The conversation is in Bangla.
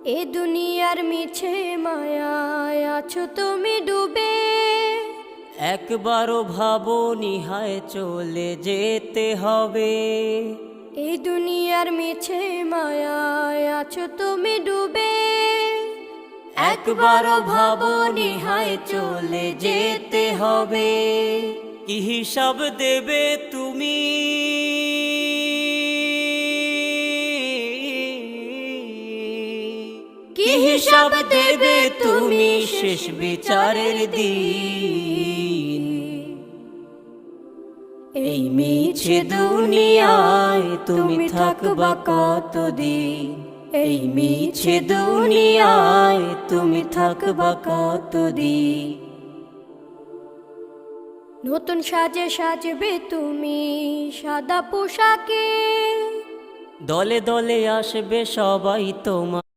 এ দুনিয়ার মিছে মায়ায় আছো তুমি ডুবে। একবারও ভাবোনি হায় চলে যেতে হবে। এই দুনিয়ার মিছে মায়ায় আছো তুমি ডুবে। একবারও ভাবোনি হায় চলে যেতে হবে। কি হিসাব দেবে তুমি? কি হিসাব দেবে তুমি শেষ বিচারের দিন? এই মিছে দুনিয়ায় তুমি থাকবা কতদিন? এই মিছে দুনিয়ায় তুমি থাকবা কতদিন? নতুন সাজে সাজবে তুমি সাদা পোশাকে। দলে দলে আসবে সবাই তোমার